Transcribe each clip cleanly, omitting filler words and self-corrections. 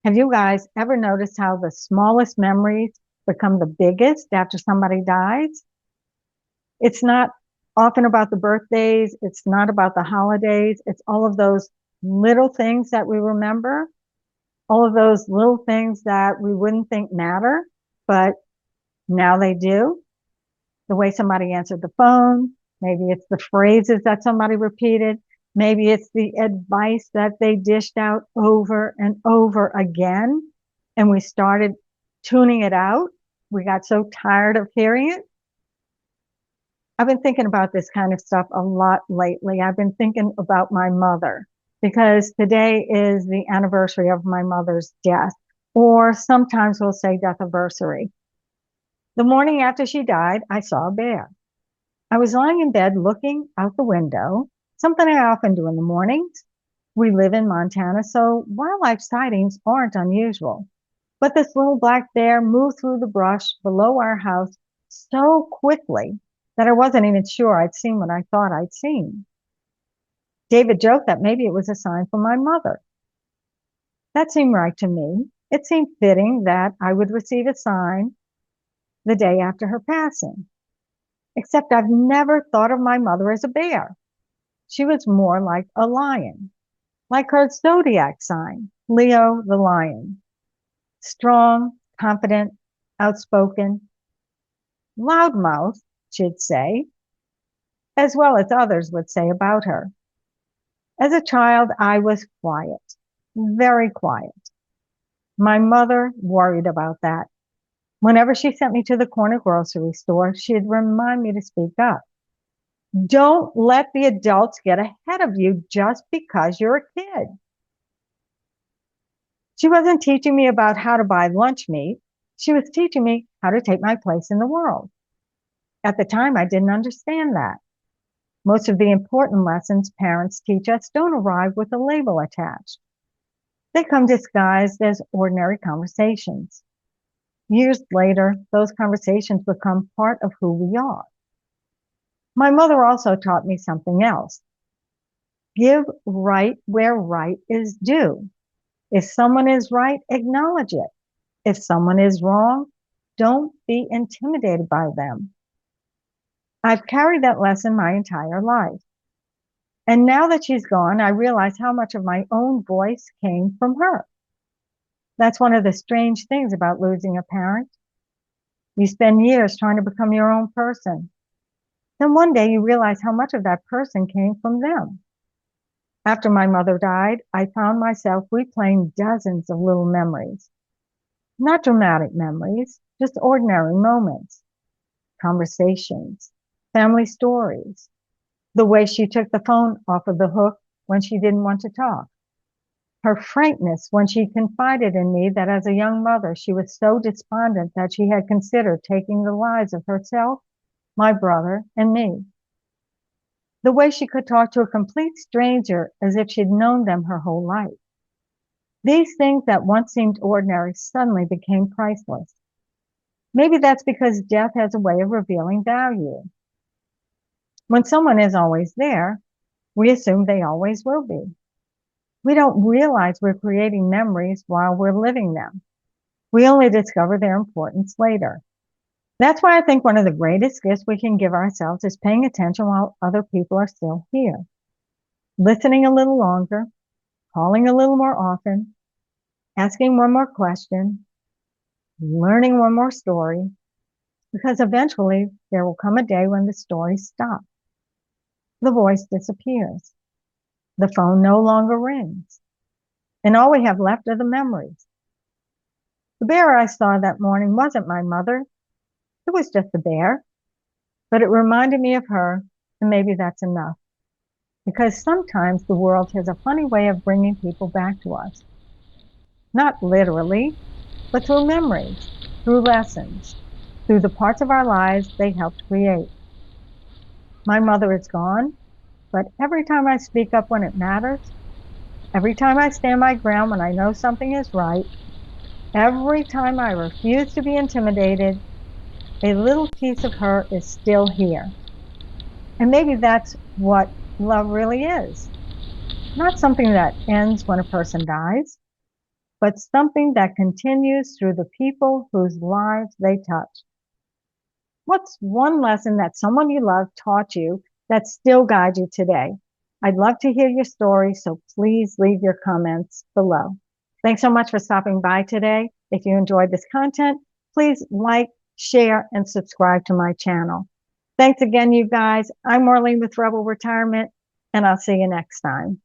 Have you guys ever noticed how the smallest memories become the biggest after somebody dies? It's not often about the birthdays, it's not about the holidays, it's all of those little things that we remember, all of those little things that we wouldn't think matter, but now they do. The way somebody answered the phone, maybe it's the phrases that somebody repeated, maybe it's the advice that they dished out over and over again, and we started tuning it out. We got so tired of hearing it. I've been thinking about this kind of stuff a lot lately. I've been thinking about my mother because today is the anniversary of my mother's death, or sometimes we'll say death anniversary. The morning after she died, I saw a bear. I was lying in bed looking out the window, something I often do in the mornings. We live in Montana, so wildlife sightings aren't unusual. But this little black bear moved through the brush below our house so quickly that I wasn't even sure I'd seen what I thought I'd seen. David joked that maybe it was a sign from my mother. That seemed right to me. It seemed fitting that I would receive a sign the day after her passing. Except I've never thought of my mother as a bear. She was more like a lion, like her zodiac sign, Leo the lion. Strong, confident, outspoken, loudmouth, she'd say, as well as others would say about her. As a child, I was quiet, very quiet. My mother worried about that. Whenever she sent me to the corner grocery store, she'd remind me to speak up. Don't let the adults get ahead of you just because you're a kid. She wasn't teaching me about how to buy lunch meat. She was teaching me how to take my place in the world. At the time, I didn't understand that. Most of the important lessons parents teach us don't arrive with a label attached. They come disguised as ordinary conversations. Years later, those conversations become part of who we are. My mother also taught me something else. Give right where right is due. If someone is right, acknowledge it. If someone is wrong, don't be intimidated by them. I've carried that lesson my entire life. And now that she's gone, I realize how much of my own voice came from her. That's one of the strange things about losing a parent. You spend years trying to become your own person. Then one day you realize how much of that person came from them. After my mother died, I found myself replaying dozens of little memories. Not dramatic memories, just ordinary moments, conversations, family stories, the way she took the phone off of the hook when she didn't want to talk, her frankness when she confided in me that as a young mother, she was so despondent that she had considered taking the lives of herself, my brother, and me. The way she could talk to a complete stranger as if she'd known them her whole life. These things that once seemed ordinary suddenly became priceless. Maybe that's because death has a way of revealing value. When someone is always there, we assume they always will be. We don't realize we're creating memories while we're living them. We only discover their importance later. That's why I think one of the greatest gifts we can give ourselves is paying attention while other people are still here. Listening a little longer, calling a little more often, asking one more question, learning one more story, because eventually there will come a day when the story stops. The voice disappears. The phone no longer rings. And all we have left are the memories. The bear I saw that morning wasn't my mother. It was just a bear. But it reminded me of her, and maybe that's enough. Because sometimes the world has a funny way of bringing people back to us. Not literally, but through memories, through lessons, through the parts of our lives they helped create. My mother is gone, but every time I speak up when it matters, every time I stand my ground when I know something is right, every time I refuse to be intimidated, a little piece of her is still here. And maybe that's what love really is. Not something that ends when a person dies, but something that continues through the people whose lives they touch. What's one lesson that someone you love taught you that still guides you today? I'd love to hear your story, so please leave your comments below. Thanks so much for stopping by today. If you enjoyed this content, please like, share, and subscribe to my channel. Thanks again, you guys. I'm Marlene with Rebel Retirement, and I'll see you next time.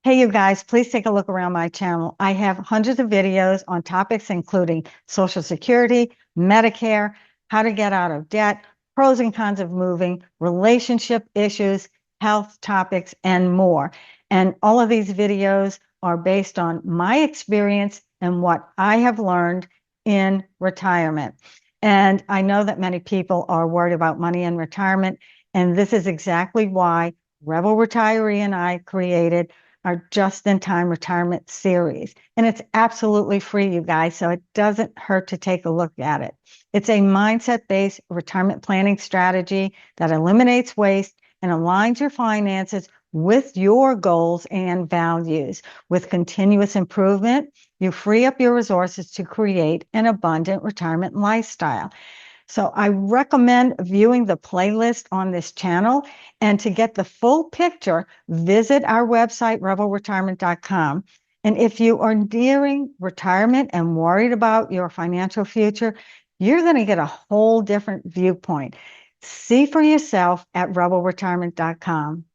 Hey, you guys, please take a look around my channel. I have hundreds of videos on topics including Social Security, Medicare, how to get out of debt, pros and cons of moving, relationship issues, health topics, and more. And all of these videos are based on my experience and what I have learned in retirement. And I know that many people are worried about money in retirement, and this is exactly why Rebel Retiree and I created our just-in-time retirement series. And it's absolutely free, you guys, so it doesn't hurt to take a look at it. It's a mindset-based retirement planning strategy that eliminates waste and aligns your finances with your goals and values. With continuous improvement, you free up your resources to create an abundant retirement lifestyle. So I recommend viewing the playlist on this channel. And to get the full picture, visit our website, rebelretirement.com. And if you are nearing retirement and worried about your financial future, you're going to get a whole different viewpoint. See for yourself at rebelretirement.com.